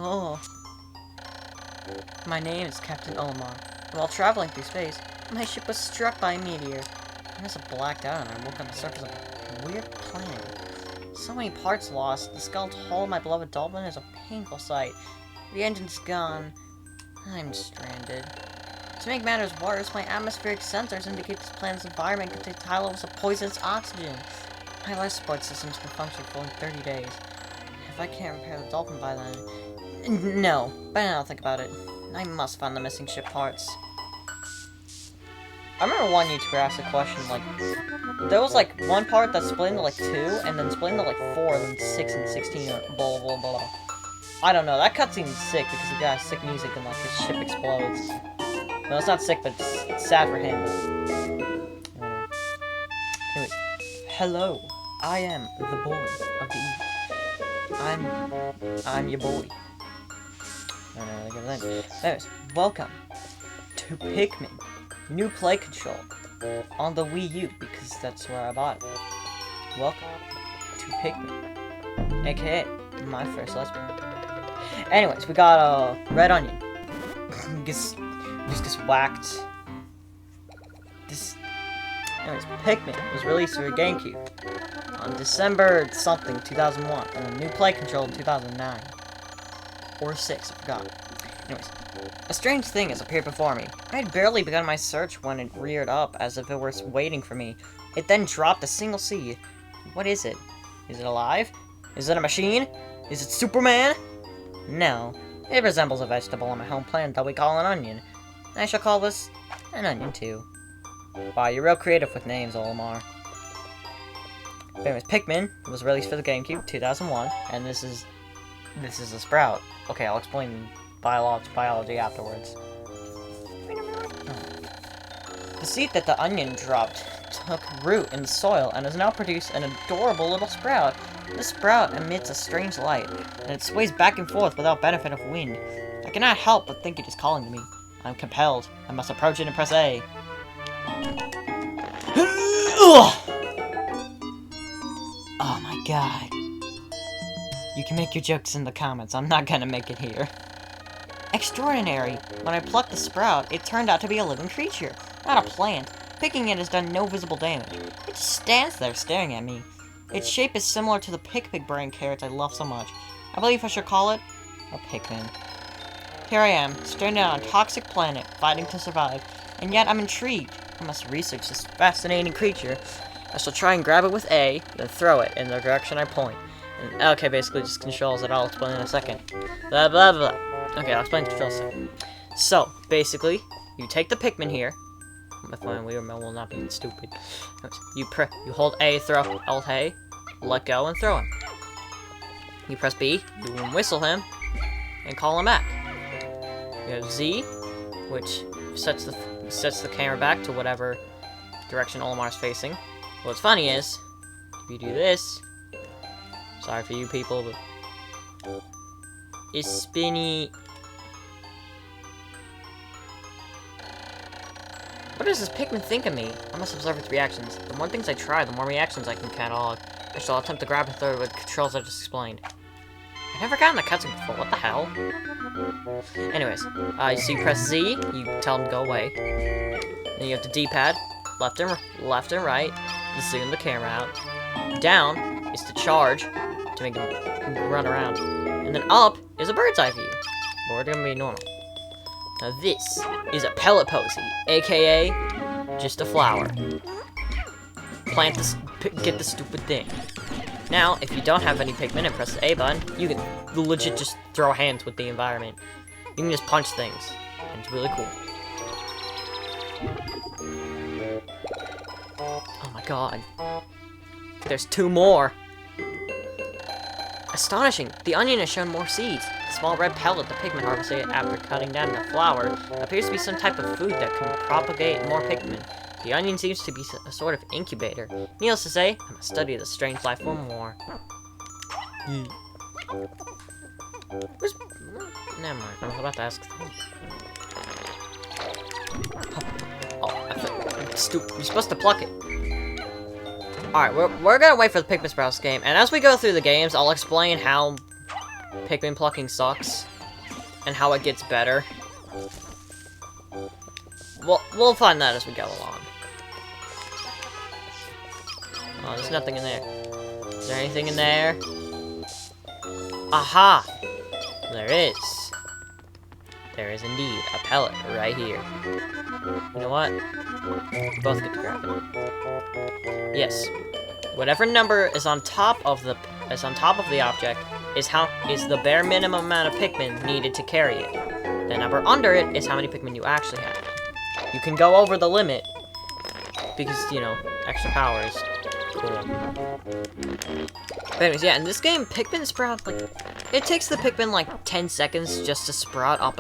Oh. My name is Captain Olimar. While traveling through space, my ship was struck by a meteor. I must have blacked out and I woke on the surface of a weird planet. So many parts lost. The skeletal hull of my beloved dolphin is a painful sight. The engine's gone. I'm stranded. To make matters worse, my atmospheric sensors indicate this planet's environment contains high levels of poisonous oxygen. My life support systems can function for only 30 days. If I can't repair the dolphin by then... No, but now I'll think about it. I must find the missing ship parts. I remember one YouTuber asked a question, like, there was, like, one part that's split into, like, 2, and then split into, like, 4, and then 6 and 16, or blah, blah, blah, blah. I don't know, that cutscene's sick, because the guy has sick music and, like, his ship explodes. Well, it's not sick, but it's sad for him. Anyways, hello, I am the boy of the East. I'm your boy. I don't know, like everything. Anyways, welcome to Pikmin. New play control on the Wii U, because that's where I bought it. Welcome to Pikmin, aka my first Let's Play. Anyways, we got a red onion. Just whacked. Anyways, Pikmin was released for GameCube on December something 2001, and a new play control in 2009 or 6, I forgot. Anyways, a strange thing has appeared before me. I had barely begun my search when it reared up as if it were waiting for me. It then dropped a single seed. What is it? Is it alive? Is it a machine? Is it Superman? No. It resembles a vegetable on my home planet that we call an onion. I shall call this an onion too. Wow, you're real creative with names, Olimar. Anyways, Pikmin was released for the GameCube 2001, and this is a sprout. Okay, I'll explain biology afterwards. The seed that the onion dropped took root in the soil and has now produced an adorable little sprout. This sprout emits a strange light, and it sways back and forth without benefit of wind. I cannot help but think it is calling to me. I'm compelled. I must approach it and press A. Oh my god. You can make your jokes in the comments. I'm not gonna make it here. Extraordinary! When I plucked the sprout, it turned out to be a living creature, not a plant. Picking it has done no visible damage. It just stands there staring at me. Its shape is similar to the Pikmin brain carrots I love so much. I believe I should call it a Pikmin. Here I am, stranded on a toxic planet, fighting to survive, and yet I'm intrigued. I must research this fascinating creature. I shall try and grab it with A, then throw it in the direction I point. And, okay, basically just controls that I'll explain in a second. Blah, blah, blah. Okay, I'll explain the controls in a second. So, basically, you take the Pikmin here. If my Wii will not be stupid. You hold A, throw, Alt A, let go, and throw him. You press B, you whistle him, and call him back. You have Z, which sets the camera back to whatever direction Olimar's facing. What's funny is, if you do this, sorry for you people, but it's spinny. What does this Pikmin think of me? I must observe its reactions. The more things I try, the more reactions I can catalog. I shall attempt to grab and throw it with controls I just explained. I've never gotten a cutscene before, what the hell? Anyways, so you press Z, you tell them to go away. Then you have the D-pad, left and right, to zoom the camera out. Down is to charge, to make them run around. And then up is a bird's eye view. But we're gonna be normal. Now this is a pellet posy, aka just a flower. Plant this, get the stupid thing. Now, if you don't have any Pikmin and press the A button, you can legit just throw hands with the environment. You can just punch things, and it's really cool. Oh my god. There's 2 more. Astonishing! The onion has shown more seeds. The small red pellet the Pikmin harvested after cutting down the flower appears to be some type of food that can propagate more Pikmin. The onion seems to be a sort of incubator. Needless to say, I must study this strange life for more. Never mind, I was about to ask. Oh, I thought, stupid. You're supposed to pluck it. Alright, we're gonna wait for the Pikmin Sprouts game, and as we go through the games, I'll explain how Pikmin plucking sucks. and how it gets better. We'll find that as we go along. Oh, there's nothing in there. Is there anything in there? Aha! There is. There is indeed a pellet right here. You know what? We both get to grab it. Yes. Whatever number is on top of the object is the bare minimum amount of Pikmin needed to carry it. The number under it is how many Pikmin you actually have. You can go over the limit because, you know, extra power is cool. But anyways, yeah, in this game, Pikmin sprout, like, it takes the Pikmin like 10 seconds just to sprout up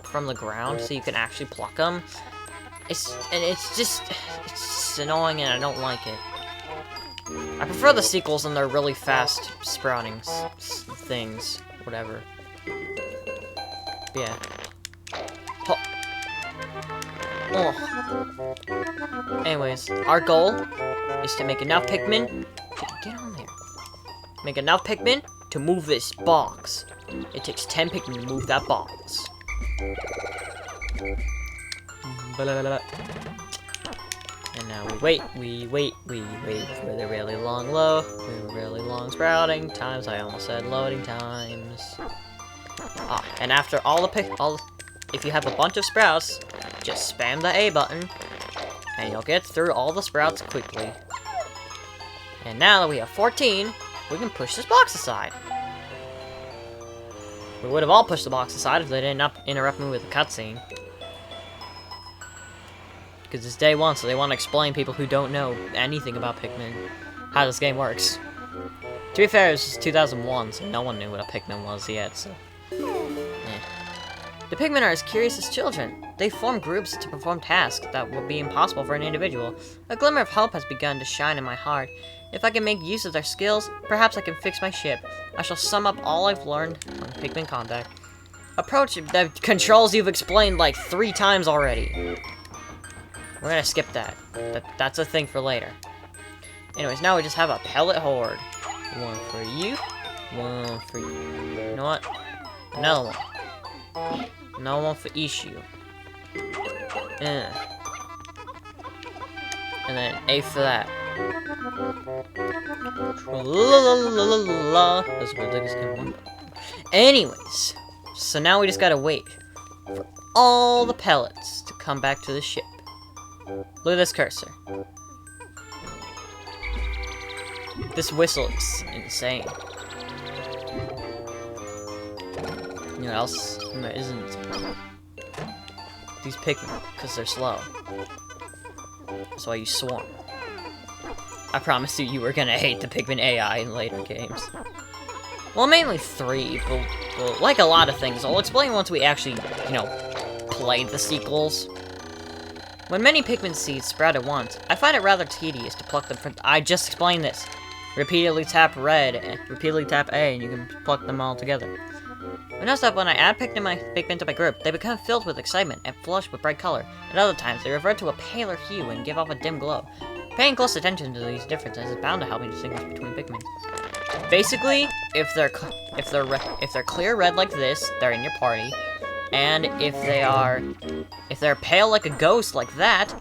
from the ground, so you can actually pluck them. It's just annoying, and I don't like it. I prefer the sequels and their really fast sprouting things, whatever. Yeah. Oh. Anyways, our goal is to make enough Pikmin. Get on there. Make enough Pikmin to move this box. It takes 10 Pikmin to move that box. And now we wait for the really long really long sprouting times. I almost said loading times. Ah, and after if you have a bunch of sprouts, just spam the A button, and you'll get through all the sprouts quickly. And now that we have 14, we can push this box aside. We would have all pushed the box aside if they didn't interrupt me with a cutscene. Because it's day 1, so they want to explain people who don't know anything about Pikmin how this game works. To be fair, it was 2001, so no one knew what a Pikmin was yet, so... The Pikmin are as curious as children. They form groups to perform tasks that would be impossible for an individual. A glimmer of hope has begun to shine in my heart. If I can make use of their skills, perhaps I can fix my ship. I shall sum up all I've learned on Pikmin combat. Approach the controls you've explained like 3 times already. We're gonna skip that. That's a thing for later. Anyways, now we just have a pellet horde. One for you. One for you. You know what? Another one. Another one for Ishu. And then A for that. That's where the game went. Anyways, so now we just gotta wait for all the pellets to come back to the ship. Look at this cursor. This whistle is insane. You know what else isn't? These Pikmin, because they're slow. That's why you swarm. I promised you were gonna hate the Pikmin AI in later games. Well, mainly 3, but like a lot of things, I'll explain once we actually, you know, play the sequels. When many Pikmin seeds sprout at once, I find it rather tedious to pluck them from... I just explained this. Repeatedly tap red, and repeatedly tap A, and you can pluck them all together. I notice that when I add Pikmin to my group, they become filled with excitement and flush with bright color. At other times, they revert to a paler hue and give off a dim glow. Paying close attention to these differences is bound to help me distinguish between Pikmin. Basically, if they're clear red like this, they're in your party. And if they're pale like a ghost like that,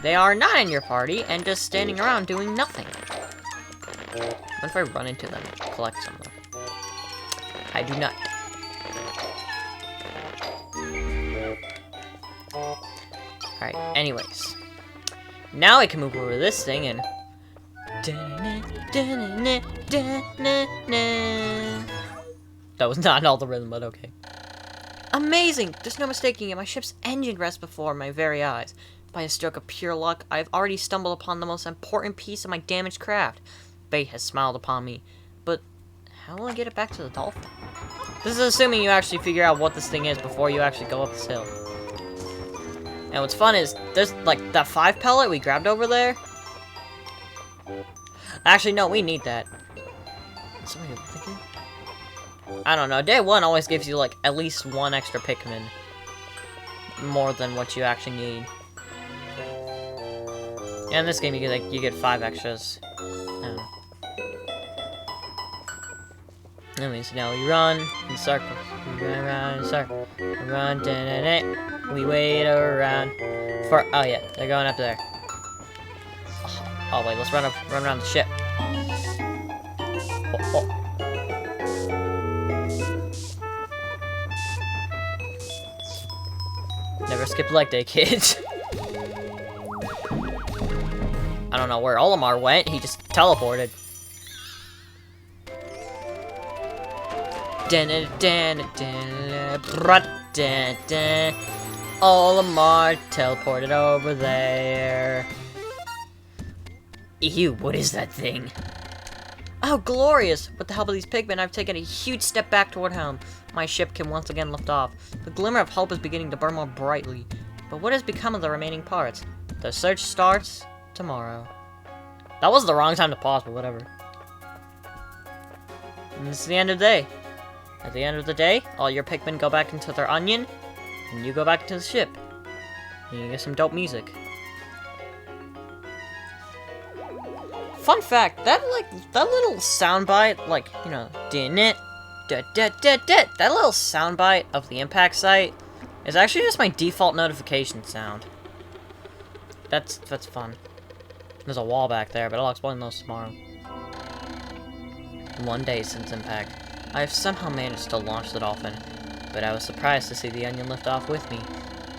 they are not in your party and just standing around doing nothing. What if I run into them and collect some of them? I do not. Alright, anyways. Now I can move over this thing and... That was not all the rhythm, but okay. Amazing! There's no mistaking it. My ship's engine rests before my very eyes. By a stroke of pure luck, I have already stumbled upon the most important piece of my damaged craft. Fate has smiled upon me. But how will I get it back to the dolphin? This is assuming you actually figure out what this thing is before you actually go up this hill. And what's fun is, there's, like, that 5 pellet we grabbed over there. Actually, no, we need that. Somebody thinking? I don't know, day 1 always gives you, like, at least 1 extra Pikmin. More than what you actually need. Yeah, in this game, you get 5 extras. That means now we run in circles. We run around in circles. We run, da-da-da. We wait around for. Oh yeah, they're going up there. Oh wait, let's run around the ship. Oh. Never skip leg day, kids. I don't know where Olimar went. He just teleported. Olimar teleported over there. Ew, what is that thing? Oh, glorious! With the help of these Pikmin, I've taken a huge step back toward home. My ship can once again lift off. The glimmer of hope is beginning to burn more brightly. But what has become of the remaining parts? The search starts tomorrow. That was the wrong time to pause, but whatever. And this is the end of the day. At the end of the day, all your Pikmin go back into their onion, and you go back to the ship. And you get some dope music. Fun fact, that little soundbite, like, you know, that little soundbite of the impact site is actually just my default notification sound. That's fun. There's a wall back there, but I'll explain those tomorrow. 1 day since impact, I have somehow managed to launch the Dolphin, but I was surprised to see the onion lift off with me.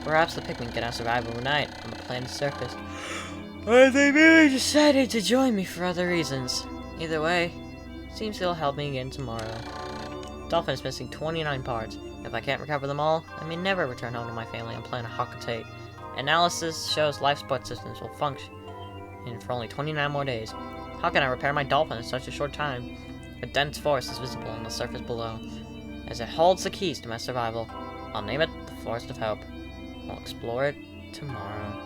Perhaps the Pikmin cannot survive overnight on the planet's surface. Or they merely decided to join me for other reasons. Either way, seems they'll help me again tomorrow. Dolphin is missing 29 parts. If I can't recover them all, I may never return home to my family on planet Hocotate. Analysis shows life support systems will function for only 29 more days. How can I repair my Dolphin in such a short time? A dense forest is visible on the surface below, as it holds the keys to my survival. I'll name it the Forest of Hope. We'll explore it tomorrow.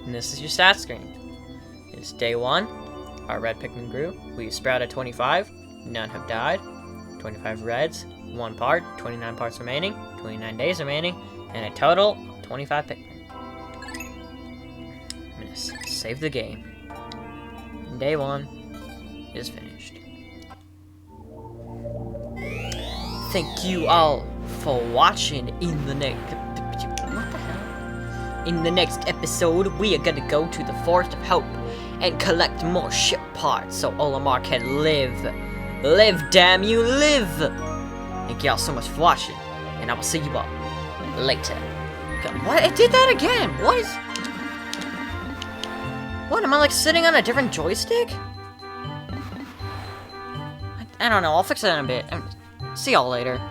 And this is your stat screen. It's day 1. Our red Pikmin grew. We sprouted 25. None have died. 25 reds. 1 part. 29 parts remaining. 29 days remaining. And a total of 25 Pikmin. I'm gonna save the game. Day 1 is finished. Thank you all for watching. In the next... What the hell? In the next episode, we are gonna go to the Forest of Hope and collect more ship parts so Olimar can live. Live, damn you, live! Thank y'all so much for watching, and I will see you all later. God, what? It did that again! What is... What, am I like sitting on a different joystick? I don't know, I'll fix it in a bit. See y'all later.